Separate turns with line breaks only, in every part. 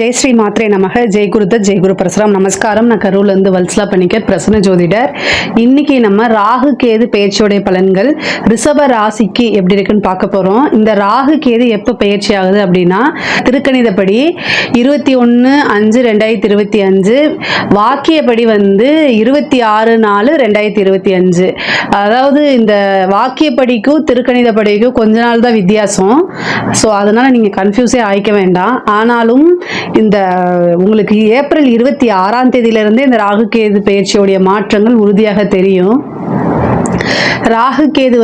ஜெய் ஸ்ரீ மாத்ரே நமக. ஜெய் குருதத் ஜெய் குரு பரசுராம். நமஸ்காரம். நான் கரூர்லேருந்து வல்சலா பணிக்கர், பிரசன்ன ஜோதிடர். இன்னைக்கு நம்ம ராகு கேது பெயர்ச்சியோடைய பலன்கள் ரிஷப ராசிக்கு எப்படி இருக்குன்னு பார்க்க போறோம். இந்த ராகு கேது எப்போ பயிற்சி ஆகுது அப்படின்னா, திருக்கணிதப்படி 21/5/2025, வாக்கியப்படி 26/4/2025. அதாவது இந்த வாக்கியப்படிக்கும் திருக்கணிதப்படிக்கும் கொஞ்ச நாள் தான் வித்தியாசம். ஸோ அதனால நீங்க கன்ஃபியூஸே ஆயிக்க வேண்டாம். ஆனாலும் இந்த உங்களுக்கு ஏப்ரல் 26ஆம் தேதியிலிருந்தே இந்த ராகு கேது பெயர்ச்சியோடைய மாற்றங்கள் உறுதியாக தெரியும். ராகு கேது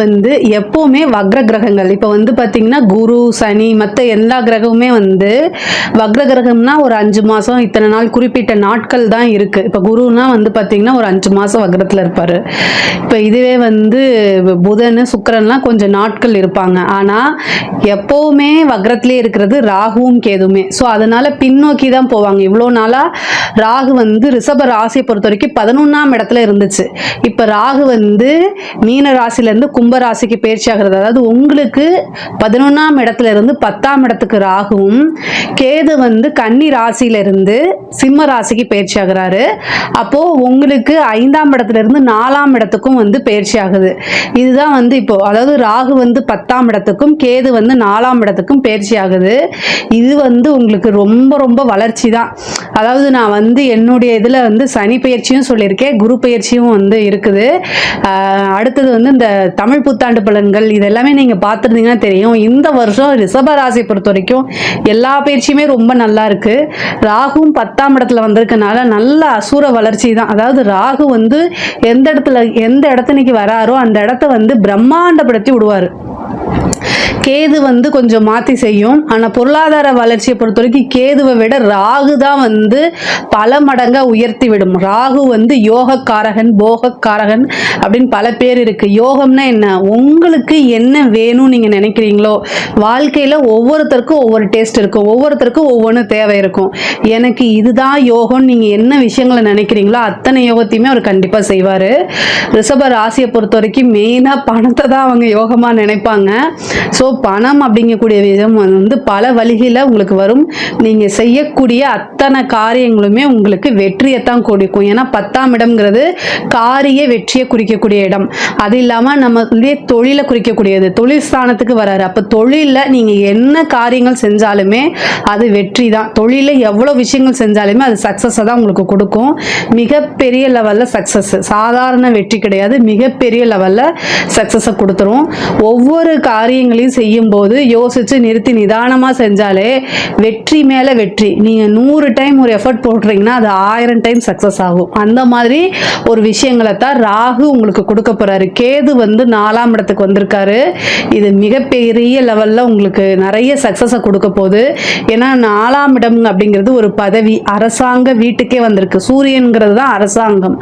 எப்பவுமே வக்ர கிரகங்கள். இப்போ பார்த்தீங்கன்னா குரு, சனி, மற்ற எல்லா கிரகமுமே வக்ர கிரகம்னா ஒரு 5 மாதம், இத்தனை நாள் குறிப்பிட்ட நாட்கள் தான் இருக்குது. இப்போ குருனா பார்த்தீங்கன்னா ஒரு 5 மாதம் வக்ரத்தில் இருப்பார். இப்போ இதுவே புதன், சுக்கிரன்லாம் கொஞ்சம் நாட்கள் இருப்பாங்க. ஆனால் எப்போவுமே வக்ரத்திலே இருக்கிறது ராகுவும் கேதுமே. ஸோ அதனால பின்னோக்கி தான் போவாங்க. இவ்வளோ நாளாக ராகு ரிஷப ராசியை பொறுத்த வரைக்கும் 11ஆம் இடத்துல இருந்துச்சு. இப்போ ராகு மீன ராசியிலிருந்து கும்ப ராசிக்கு பயிற்சி ஆகிறது. அதாவது உங்களுக்கு 11ஆம் இடத்துல இருந்து 10ஆம் இடத்துக்கு ராகுவும், கேது கன்னி ராசியிலிருந்து சிம்ம ராசிக்கு பயிற்சி ஆகிறாரு. அப்போ உங்களுக்கு 5ஆம் இடத்துல இருந்து 4ஆம் இடத்துக்கும் பயிற்சி ஆகுது. இதுதான் இப்போ அதாவது ராகு 10ஆம் இடத்துக்கும் கேது 4ஆம் இடத்துக்கும் பயிற்சி ஆகுது. இது உங்களுக்கு ரொம்ப ரொம்ப வளர்ச்சி தான். அதாவது நான் என்னுடைய இதில் சனி பயிற்சியும் சொல்லியிருக்கேன், குரு பயிற்சியும் இருக்குது. அடுத்தது இந்த தமிழ் புத்தாண்டு பலன்கள் இதெல்லாமே நீங்க பார்த்துருந்தீங்கன்னா தெரியும். இந்த வருஷம் ரிஷப ராசியை பொறுத்த வரைக்கும் எல்லா பயிற்சியுமே ரொம்ப நல்லா இருக்கு. ராகுவும் 10ஆம் இடத்துல வந்திருக்கனால நல்ல அசுர வளர்ச்சி தான். அதாவது ராகு எந்த இடத்துக்கு வராரோ அந்த இடத்த பிரம்மாண்டப்படுத்தி விடுவாரு. கேது கொஞ்சம் மாற்றி செய்யும். ஆனால் பொருளாதார வளர்ச்சியை பொறுத்த வரைக்கும் கேதுவை விட ராகு தான் பல மடங்கா உயர்த்தி விடும். ராகு யோகக்காரகன், போகக்காரகன் அப்படின்னு பல பேர் இருக்கு. யோகம்னா என்ன? உங்களுக்கு என்ன வேணும் நீங்க நினைக்கிறீங்களோ, வாழ்க்கையில ஒவ்வொருத்தருக்கும் ஒவ்வொரு டேஸ்ட் இருக்கும், ஒவ்வொருத்தருக்கும் ஒவ்வொன்று தேவை இருக்கும். எனக்கு இதுதான் யோகம், நீங்க என்ன விஷயங்களை நினைக்கிறீங்களோ அத்தனை யோகத்தையுமே அவர் கண்டிப்பா செய்வாரு. ரிஷப ராசியை பொறுத்த வரைக்கும் மெயினா பணத்தை தான் அவங்க யோகமா நினைப்பாங்க. ஸோ பணம் அப்படிங்கக்கூடிய விதம் பல வழிகளில் உங்களுக்கு வரும். நீங்கள் செய்யக்கூடிய அத்தனை காரியங்களுமே உங்களுக்கு வெற்றியைத்தான் கொடுக்கும். ஏன்னா 10ஆம் இடம்ங்கிறது காரிய வெற்றியை குறிக்கக்கூடிய இடம். அது இல்லாமல் நம்ம தொழிலை குறிக்கக்கூடியது. தொழில் ஸ்தானத்துக்கு வராரு. அப்போ தொழிலில் நீங்கள் என்ன காரியங்கள் செஞ்சாலுமே அது வெற்றி தான். தொழிலில் எவ்வளோ விஷயங்கள் செஞ்சாலுமே அது சக்ஸஸை தான் உங்களுக்கு கொடுக்கும். மிகப்பெரிய லெவலில் சக்ஸஸ், சாதாரண வெற்றி கிடையாது, மிகப்பெரிய லெவலில் சக்ஸஸை கொடுத்துரும். ஒவ்வொரு காரியங்களையும் செய்யும் போது யோசிச்சு நிறுத்தி நிதானமாக செஞ்சாலே வெற்றி மேலே வெற்றி. நீங்கள் 100 டைம் ஒரு எஃபர்ட் போடுறீங்கன்னா அது 1000 டைம் சக்ஸஸ் ஆகும். அந்த மாதிரி ஒரு விஷயங்களை தான் ராகு உங்களுக்கு கொடுக்க போறாரு. கேது 4ஆம் இடத்துக்கு வந்திருக்காரு. இது மிகப்பெரிய லெவலில் உங்களுக்கு நிறைய சக்ஸஸை கொடுக்க போகுது. ஏன்னா 4ஆம் இடம் அப்படிங்கிறது ஒரு பதவி, அரசாங்க வீட்டுக்கே வந்திருக்கு. சூரியன்கிறது தான் அரசாங்கம்.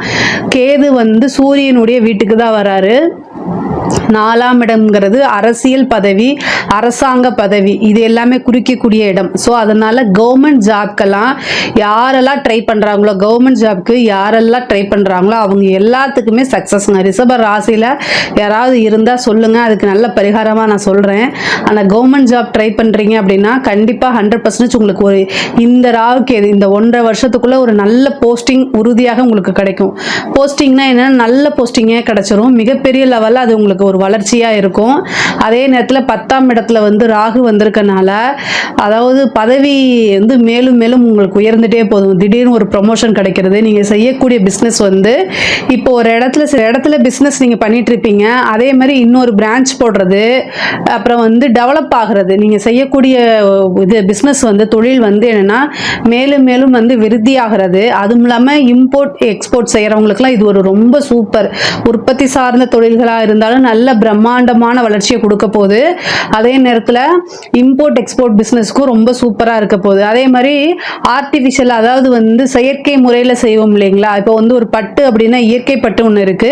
கேது சூரியனுடைய வீட்டுக்கு தான் வராரு. 4ஆம் இடம்ங்கிறது அரசியல் பதவி, அரசாங்க பதவி, இது எல்லாமே குறிக்கக்கூடிய இடம். ஸோ அதனால கவர்மெண்ட் ஜாப்க்கெல்லாம் யாரெல்லாம் ட்ரை பண்ணுறாங்களோ, கவர்மெண்ட் ஜாப்க்கு யாரெல்லாம் ட்ரை பண்ணுறாங்களோ அவங்க எல்லாத்துக்குமே சக்ஸஸ்ங்க. ரிஷப ராசியில் யாராவது இருந்தால் சொல்லுங்கள், அதுக்கு நல்ல பரிகாரமாக நான் சொல்கிறேன். ஆனால் கவர்மெண்ட் ஜாப் ட்ரை பண்ணுறீங்க அப்படின்னா கண்டிப்பாக 100% உங்களுக்கு ஒரு இந்த ராவுக்கு இந்த 1.5 வருஷத்துக்குள்ளே ஒரு நல்ல போஸ்டிங் உறுதியாக உங்களுக்கு கிடைக்கும். போஸ்டிங்னா என்னென்னா நல்ல போஸ்டிங்கே கிடைச்சிரும். மிகப்பெரிய லெவலில் அது உங்களுக்கு ஒரு வளர்ச்சியா இருக்கும். அதே நேரத்தில் 10ஆம் இடத்துல ராகு வந்திருக்கனால அதாவது பதவி மேலும் மேலும் உங்களுக்கு உயர்ந்துட்டே போதும். திடீர்னு ஒரு ப்ரொமோஷன் கிடைக்கிறது. நீங்க செய்யக்கூடிய பிஸ்னஸ் இப்போ ஒரு இடத்துல பிஸ்னஸ் நீங்க பண்ணிட்டு இருப்பீங்க, அதே மாதிரி இன்னொரு பிரான்ச் போடுறது, அப்புறம் டெவலப் ஆகிறது. நீங்க செய்யக்கூடிய இது பிஸ்னஸ் தொழில் என்னன்னா மேலும் மேலும் விருத்தி ஆகிறது. அதுவும் இல்லாமல் இம்போர்ட் எக்ஸ்போர்ட் செய்யறவங்களுக்குலாம் இது ஒரு ரொம்ப சூப்பர். உற்பத்தி சார்ந்த தொழில்களாக இருந்தாலும் நல்ல பிரம்மாண்டமான வளர்ச்சியை கொடுக்க போகுது. அதே நேரத்தில் இம்போர்ட் எக்ஸ்போர்ட் பிஸ்னஸ்க்கும் ரொம்ப சூப்பராக இருக்க போகுது. அதே மாதிரி ஆர்டிஃபிஷியல், அதாவது செயற்கை முறையில் செய்வோம் இல்லைங்களா. இப்போ ஒரு பட்டு அப்படின்னா இயற்கை பட்டு ஒன்று இருக்கு,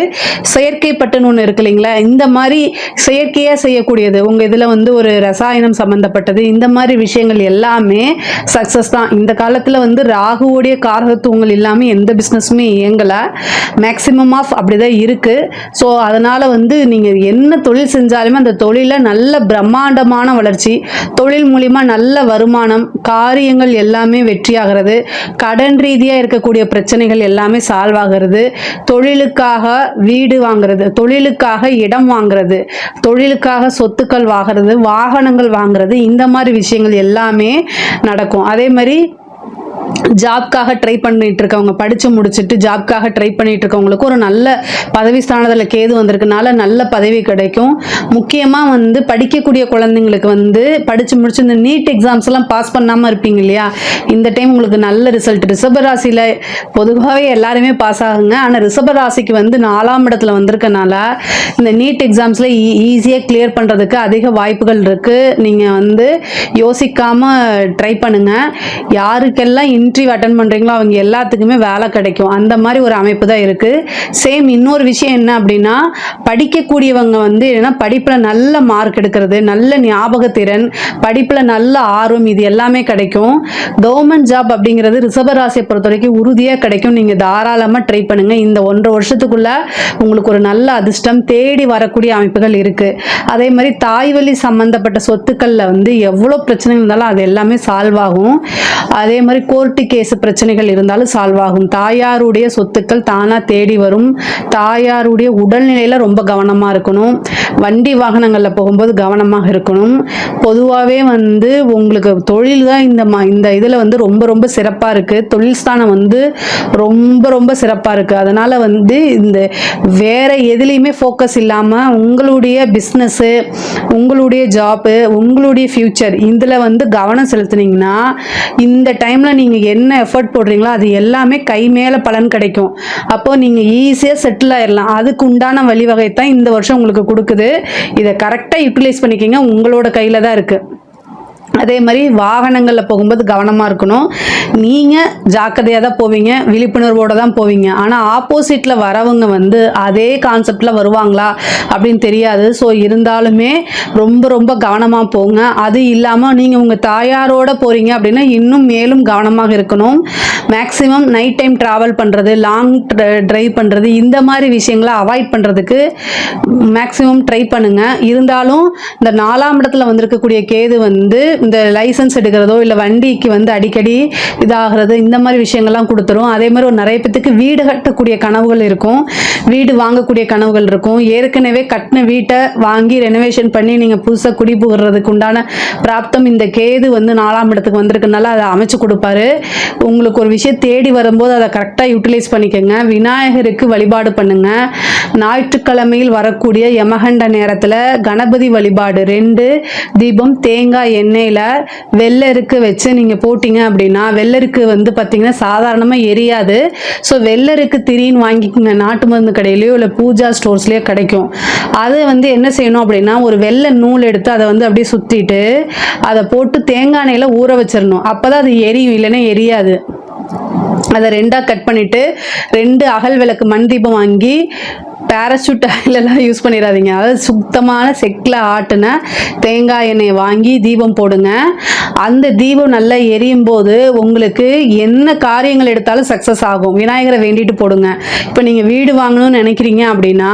செயற்கை பட்டுன்னு ஒன்று இருக்கு இல்லைங்களா. இந்த மாதிரி செயற்கையாக செய்யக்கூடியது உங்கள் இதில் ஒரு ரசாயனம் சம்பந்தப்பட்டது, இந்த மாதிரி விஷயங்கள் எல்லாமே சக்ஸஸ் தான். இந்த காலத்தில் ராகுவோடைய காரகத்துவங்கள் இல்லாமல் எந்த பிஸ்னஸுமே இயங்கலை. மேக்சிமம் ஆஃப் அப்படிதான் இருக்கு. ஸோ அதனால நீங்க நீங்கள் என்ன தொழில் செஞ்சாலுமே அந்த தொழிலில் நல்ல பிரம்மாண்டமான வளர்ச்சி, தொழில் மூலிமா நல்ல வருமானம், காரியங்கள் எல்லாமே வெற்றியாகிறது, கடன் ரீதியாக இருக்கக்கூடிய பிரச்சனைகள் எல்லாமே சால்வ் ஆகிறது, தொழிலுக்காக வீடு வாங்குறது, தொழிலுக்காக இடம் வாங்குறது, தொழிலுக்காக சொத்துக்கள் வாங்குறது, வாகனங்கள் வாங்குறது, இந்த மாதிரி விஷயங்கள் எல்லாமே நடக்கும். அதே மாதிரி ஜாப்காக ட்ரை பண்ணிட்டு இருக்கவங்க, படித்து முடிச்சுட்டு ஜாப்காக ட்ரை பண்ணிட்டு இருக்கவங்களுக்கு ஒரு நல்ல பதவி ஸ்தானத்தில் கேது வந்திருக்கனால நல்ல பதவி கிடைக்கும். முக்கியமாக வந்து படிக்கக்கூடிய குழந்தைங்களுக்கு வந்து படித்து முடிச்சு இந்த நீட் எக்ஸாம்ஸ்லாம் பாஸ் பண்ணாமல் இருப்பீங்க இல்லையா, இந்த டைம் உங்களுக்கு நல்ல ரிசல்ட். ரிஷபராசியில் பொதுவாகவே எல்லாருமே பாஸ் ஆகுங்க. ஆனால் ரிஷபராசிக்கு வந்து 4ஆம் இடத்துல வந்திருக்கனால இந்த நீட் எக்ஸாம்ஸில் ஈஸியாக கிளியர் பண்ணுறதுக்கு அதிக வாய்ப்புகள் இருக்குது. நீங்கள் வந்து யோசிக்காமல் ட்ரை பண்ணுங்கள். யாருக்கெல்லாம் இன்டர்வியூ அட்டன் பண்ணுறீங்களோ அவங்க எல்லாத்துக்குமே வேலை கிடைக்கும். அந்த மாதிரி ஒரு அமைப்பு தான் இருக்குது. சேம் இன்னொரு விஷயம் என்ன அப்படின்னா, படிக்கக்கூடியவங்க வந்து என்னன்னா படிப்பில் நல்ல மார்க் எடுக்கிறது, நல்ல ஞாபகத்திறன், படிப்பில் நல்ல ஆர்வம், இது எல்லாமே கிடைக்கும். கவர்மெண்ட் ஜாப் அப்படிங்கிறது ரிஷபராசியை பொறுத்த வரைக்கும் உறுதியாக கிடைக்கும். நீங்கள் தாராளமாக ட்ரை பண்ணுங்கள். இந்த 1.5 வருஷத்துக்குள்ள உங்களுக்கு ஒரு நல்ல அதிர்ஷ்டம் தேடி வரக்கூடிய அமைப்புகள் இருக்குது. அதே மாதிரி தாய்வழி சம்மந்தப்பட்ட சொத்துக்களில் வந்து எவ்வளோ பிரச்சனைகள் இருந்தாலும் அது எல்லாமே சால்வ் ஆகும். அதே மாதிரி கோர்ட்டு கேஸ் பிரச்சனைகள் இருந்தாலும் சால்வ் ஆகும். தாயாருடைய சொத்துக்கள் தானாக தேடி வரும். தாயாருடைய உடல்நிலையில் ரொம்ப கவனமாக இருக்கணும். வண்டி வாகனங்களில் போகும்போது கவனமாக இருக்கணும். பொதுவாகவே வந்து உங்களுக்கு தொழில் தான் இந்த இதில் வந்து ரொம்ப ரொம்ப சிறப்பாக இருக்குது. தொழில் ஸ்தானம் வந்து ரொம்ப ரொம்ப சிறப்பாக இருக்குது. அதனால் வந்து இந்த வேறு எதுலேயுமே ஃபோக்கஸ் இல்லாமல் உங்களுடைய பிஸ்னஸ்ஸு, உங்களுடைய ஜாப்பு, உங்களுடைய ஃப்யூச்சர் இதில் வந்து கவனம் செலுத்துனீங்கன்னா இந்த டைமில் நீங்கள் என்ன எஃபர்ட் போடுறீங்களோ அது எல்லாமே கை மேலே பலன் கிடைக்கும். அப்போது நீங்கள் ஈஸியாக செட்டில் ஆயிடலாம். அதுக்கு உண்டான வழிவகை தான் இந்த வருஷம் உங்களுக்கு கொடுக்குது. இதை கரெக்டாக யூட்டிலைஸ் பண்ணிக்கிங்க. உங்களோட கையில் தான் இருக்குது. அதே மாதிரி வாகனங்களில் போகும்போது கவனமாக இருக்கணும். நீங்கள் ஜாக்கிரதையாக தான் போவீங்க, விழிப்புணர்வோடு தான் போவீங்க. ஆனால் ஆப்போசிட்டில் வரவங்க வந்து அதே கான்செப்டில் வருவாங்களா அப்படின்னு தெரியாது. ஸோ இருந்தாலுமே ரொம்ப ரொம்ப கவனமாக போங்க. அது இல்லாமல் நீங்கள் உங்கள் தாயாரோடு போகிறீங்க அப்படின்னா இன்னும் மேலும் கவனமாக இருக்கணும். மேக்ஸிமம் நைட் டைம் ட்ராவல் பண்ணுறது, லாங் ட்ரைவ் பண்ணுறது, இந்த மாதிரி விஷயங்களை அவாய்ட் பண்ணுறதுக்கு மேக்ஸிமம் ட்ரை பண்ணுங்கள். இருந்தாலும் இந்த 4ஆம் இடத்துல வந்திருக்கக்கூடிய கேது வந்து இந்த லைசன்ஸ் எடுக்கிறதோ இல்லை வண்டிக்கு வந்து அடிக்கடி இதாகிறது, இந்த மாதிரி விஷயங்கள்லாம் கொடுத்துரும். அதே மாதிரி ஒரு நிறைய பேத்துக்கு வீடு கட்டக்கூடிய கனவுகள் இருக்கும், வீடு வாங்கக்கூடிய கனவுகள் இருக்கும். ஏற்கனவே கட்டின வீட்டை வாங்கி ரெனோவேஷன் பண்ணி நீங்கள் புதுசாக குடி புகிறதுக்கு உண்டான பிராப்தம் இந்த கேது வந்து 4ஆம் இடத்துக்கு வந்திருக்கனால அதை அமைச்சு கொடுப்பாரு. உங்களுக்கு ஒரு விஷயம் தேடி வரும்போது அதை கரெக்டாக யூட்டிலைஸ் பண்ணிக்கோங்க. விநாயகருக்கு வழிபாடு பண்ணுங்க. ஞாயிற்றுக்கிழமையில் வரக்கூடிய யமகண்ட நேரத்தில் கணபதி வழிபாடு 2 தீபம் தேங்காய் எண்ணெயில் வெள்ளருக்கு வச்சு நீங்கள் போட்டிங்க அப்படின்னா, வெள்ளருக்கு வந்து பார்த்திங்கன்னா சாதாரணமாக எரியாது. ஸோ வெள்ளருக்கு திரின்னு வாங்கிக்கோங்க. நாட்டு மருந்து கடையிலையோ இல்லை பூஜா ஸ்டோர்ஸ்லேயோ கிடைக்கும். அதை வந்து என்ன செய்யணும் அப்படின்னா, ஒரு வெள்ளை நூல் எடுத்து அதை வந்து அப்படியே சுற்றிட்டு அதை போட்டு தேங்காய் எண்ணெயில் ஊற வச்சிடணும். அப்போ தான் அது எரியும், இல்லைன்னா எரியாது. அதை 2ஆக கட் பண்ணிவிட்டு 2 அகல் விளக்கு மண் தீபம் வாங்கி, பேராசூட் ஆயிலெல்லாம் யூஸ் பண்ணிடாதீங்க. அதாவது சுத்தமான செக்கில் ஆட்டின தேங்காய் எண்ணெயை வாங்கி தீபம் போடுங்க. அந்த தீபம் நல்லா எரியும் போது உங்களுக்கு என்ன காரியங்கள் எடுத்தாலும் சக்ஸஸ் ஆகும். விநாயகரை வேண்டிட்டு போடுங்க. இப்போ நீங்கள் வீடு வாங்கணும்னு நினைக்கிறீங்க அப்படின்னா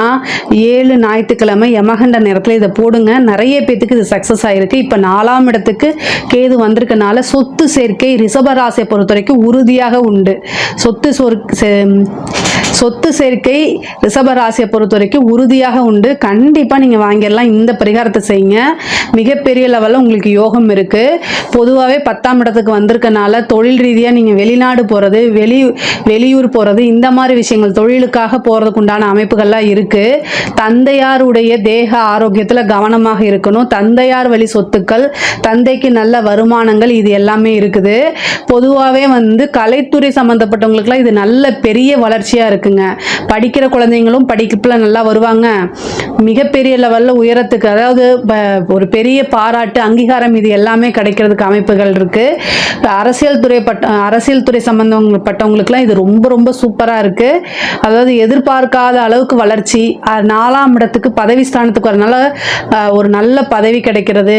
7 ஞாயிற்றுக்கிழமை யமகண்ட நேரத்தில் இதை போடுங்க. நிறைய பேத்துக்கு இது சக்ஸஸ் ஆகிருக்கு. இப்போ 4ஆம் இடத்துக்கு கேது வந்திருக்கனால சொத்து சேர்க்கை ரிஷபராசியை பொறுத்த வரைக்கும் உறுதியாக உண்டு. சொத்து சேர்க்கை ரிஷபராசியை பொறுத்த வரைக்கும் உறுதியாக உண்டு. கண்டிப்பாக நீங்கள் வாங்கிடலாம். இந்த பரிகாரத்தை செய்யுங்க. மிகப்பெரிய லெவலில் உங்களுக்கு யோகம் இருக்குது. பொதுவாகவே 10ஆம் இடத்துக்கு வந்திருக்கனால தொழில் ரீதியாக நீங்கள் வெளிநாடு போகிறது, வெளியூர் போகிறது, இந்த மாதிரி விஷயங்கள் தொழிலுக்காக போகிறதுக்கு உண்டான அமைப்புகள்லாம் இருக்குது. தந்தையாருடைய தேக ஆரோக்கியத்தில் கவனமாக இருக்கணும். தந்தையார் வழி சொத்துக்கள், தந்தைக்கு நல்ல வருமானங்கள், இது எல்லாமே இருக்குது. பொதுவாகவே வந்து கலைத்துறை சம்மந்தப்பட்டவங்களுக்குலாம் இது நல்ல பெரிய வளர்ச்சியாக இருக்குங்க. படிக்கிற குழந்தைங்களும் படிப்பில் நல்லா வருவாங்க. மிகப்பெரிய லெவலில் உயரத்துக்கு, அதாவது ஒரு பெரிய பாராட்டு, அங்கீகாரம், இது எல்லாமே கிடைக்கிறதுக்கு அமைப்புகள் இருக்குது. அரசியல் துறை சம்பந்தப்பட்டவங்களுக்குலாம் இது ரொம்ப ரொம்ப சூப்பராக இருக்குது. அதாவது எதிர்பார்க்காத அளவுக்கு வளர்ச்சி. 4ஆம் இடத்துக்கு பதவி ஸ்தானத்துக்கு வரனால ஒரு நல்ல பதவி கிடைக்கிறது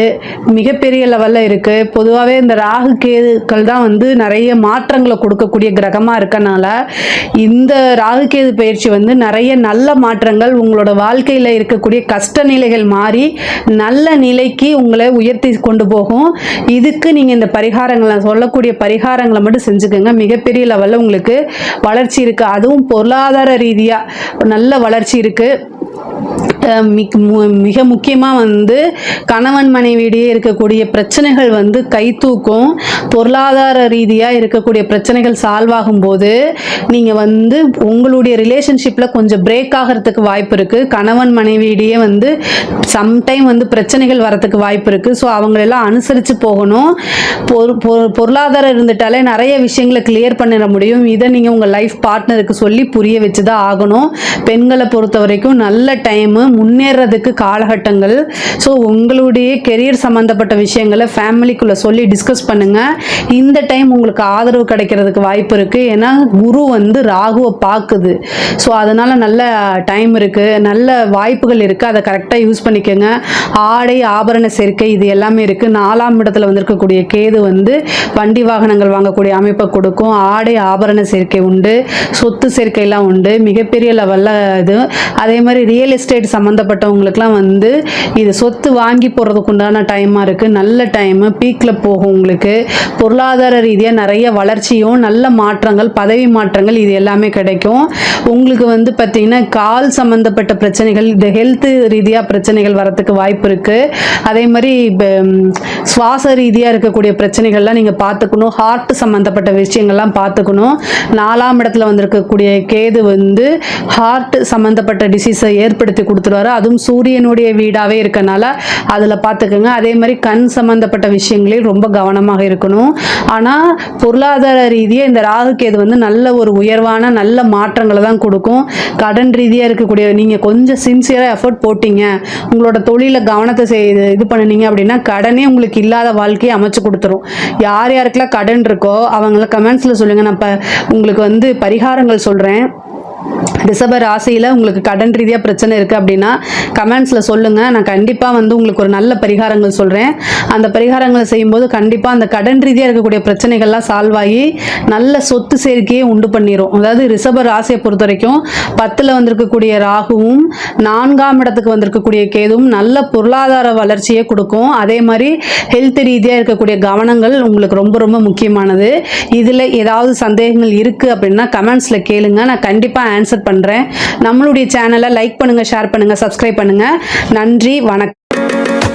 மிகப்பெரிய லெவலில் இருக்குது. பொதுவாகவே இந்த ராகு கேதுக்கள் தான் வந்து நிறைய மாற்றங்களை கொடுக்கக்கூடிய கிரகமாக இருக்கனால இந்த ராகு கேது பயிற்சி வந்து நிறைய நல்ல மாற்றங்கள், உங்களோட வாழ்க்கையில் இருக்கக்கூடிய கஷ்ட நிலைகள் மாறி நல்ல நிலைக்கு உங்களை உயர்த்தி கொண்டு போகும். இதுக்கு நீங்கள் இந்த பரிகாரங்களை சொல்லக்கூடிய பரிகாரங்களை மட்டும் செஞ்சுக்கோங்க. மிகப்பெரிய லெவலில் உங்களுக்கு வளர்ச்சி இருக்குது. அதுவும் பொருளாதார ரீதியாக நல்ல வளர்ச்சி இருக்குது. மிக முக்கியமாக வந்து கணவன் மனைவியிடையே இருக்கக்கூடிய பிரச்சனைகள் வந்து கை தூக்கும். பொருளாதார ரீதியாக இருக்கக்கூடிய பிரச்சனைகள் சால்வ் ஆகும்போது நீங்கள் வந்து உங்களுடைய ரிலேஷன்ஷிப்பில் கொஞ்சம் பிரேக் ஆகிறதுக்கு வாய்ப்பு இருக்குது. கணவன் மனைவியிடையே வந்து சம்டைம் வந்து பிரச்சனைகள் வரத்துக்கு வாய்ப்பு இருக்குது. ஸோ அவங்களெல்லாம் அனுசரித்து போகணும். பொருளாதாரம் இருந்துட்டாலே நிறைய விஷயங்களை கிளியர் பண்ணிட முடியும். இதை நீங்கள் உங்கள் லைஃப் பார்ட்னருக்கு சொல்லி புரிய வச்சு தான் ஆகணும். பெண்களை பொறுத்த வரைக்கும் நல்ல டைமு, முன்னேறதுக்கு காலகட்டங்கள். ஸோ உங்களுடைய கெரியர் சம்மந்தப்பட்ட விஷயங்களை ஃபேமிலிக்குள்ளே சொல்லி டிஸ்கஸ் பண்ணுங்கள். இந்த டைம் உங்களுக்கு ஆதரவு கிடைக்கிறதுக்கு வாய்ப்பு இருக்குது. ஏன்னா குரு வந்து ராகுவை பார்க்குது. ஸோ அதனால் நல்ல டைம் இருக்குது, நல்ல வாய்ப்புகள் இருக்குது. அதை கரெக்டாக யூஸ் பண்ணிக்கோங்க. ஆடை ஆபரண சேர்க்கை இது எல்லாமே இருக்குது. 4ஆம் இடத்துல வந்திருக்கக்கூடிய கேது வந்து வண்டி வாகனங்கள் வாங்கக்கூடிய அமைப்பை கொடுக்கும். ஆடை ஆபரண சேர்க்கை உண்டு, சொத்து சேர்க்கையெல்லாம் உண்டு, மிகப்பெரிய லெவலில் இது. அதே மாதிரி ரியல் எஸ்டேட் சம்மந்தப்பட்டவங்களுக்குலாம் வந்து இது சொத்து வாங்கி போகிறதுக்கு உண்டான டைமாக இருக்குது. நல்ல டைமு, பீக்கில் போகும். உங்களுக்கு பொருளாதார ரீதியாக நிறைய வளர்ச்சியும் நல்ல மாற்றங்கள், பதவி மாற்றங்கள் இது எல்லாமே கிடைக்கும். உங்களுக்கு வந்து பார்த்திங்கன்னா கால் சம்மந்தப்பட்ட பிரச்சனைகள், இந்த ஹெல்த்து ரீதியாக பிரச்சனைகள் வரத்துக்கு வாய்ப்பு இருக்குது. அதே மாதிரி சுவாச ரீதியாக இருக்கக்கூடிய பிரச்சனைகள்லாம் நீங்கள் பார்த்துக்கணும். ஹார்ட் சம்மந்தப்பட்ட விஷயங்கள்லாம் பார்த்துக்கணும். 4ஆம் இடத்துல வந்திருக்கக்கூடிய கேது வந்து ஹார்ட் சம்மந்தப்பட்ட டிசீஸை ஏற்படுத்தி கொடுத்துருவாரு. அதுவும் சூரியனுடைய வீடாகவே இருக்கனால அதில் பார்த்துக்கோங்க. அதே மாதிரி கண் சம்மந்தப்பட்ட விஷயங்களையும் ரொம்ப கவனமாக இருக்கணும். ஆனால் பொருளாதார ரீதியாக இந்த ராகு கேது வந்து நல்ல ஒரு உயர்வான நல்ல மாற்றங்களை தான் கொடுக்கும். கடன் ரீதியாக இருக்கக்கூடிய நீங்கள் கொஞ்சம் சின்சியராக எஃபர்ட் போட்டிங்க, உங்களோட தொழிலில் கவனத்தை இது பண்ணினீங்க அப்படின்னா கடனே உங்களுக்கு இல்லாத வாழ்க்கையை அமைச்சு கொடுத்துரும். யார் யாருக்கெல்லாம் கடன் இருக்கோ அவங்கள கமெண்ட்ஸில் சொல்லுங்கள். நான் இப்போ உங்களுக்கு வந்து பரிகாரங்கள் சொல்கிறேன். ரிஷப ராசியில் உங்களுக்கு கடன் ரீதியாக பிரச்சனை இருக்குது அப்படின்னா கமெண்ட்ஸில் சொல்லுங்கள். நான் கண்டிப்பாக வந்து உங்களுக்கு ஒரு நல்ல பரிகாரங்கள் சொல்கிறேன். அந்த பரிகாரங்களை செய்யும்போது கண்டிப்பாக அந்த கடன் ரீதியாக இருக்கக்கூடிய பிரச்சனைகள்லாம் சால்வ் ஆகி நல்ல சொத்து சேர்க்கையை உண்டு பண்ணிடும். அதாவது ரிஷப ராசியை பொறுத்த வரைக்கும் 10ல் வந்திருக்கக்கூடிய ராகுவும் 4ஆம் இடத்துக்கு வந்திருக்கக்கூடிய கேதுவும் நல்ல பொருளாதார வளர்ச்சியை கொடுக்கும். அதே மாதிரி ஹெல்த் ரீதியாக இருக்கக்கூடிய கவனங்கள் உங்களுக்கு ரொம்ப ரொம்ப முக்கியமானது. இதில் ஏதாவது சந்தேகங்கள் இருக்குது அப்படின்னா கமெண்ட்ஸில் கேளுங்க. நான் கண்டிப்பாக ஆன்சர் பண்ணுறேன். நம்மளுடைய சேனலை லைக் பண்ணுங்கள், ஷேர் பண்ணுங்கள், சப்ஸ்கிரைப் பண்ணுங்கள். நன்றி, வணக்கம்.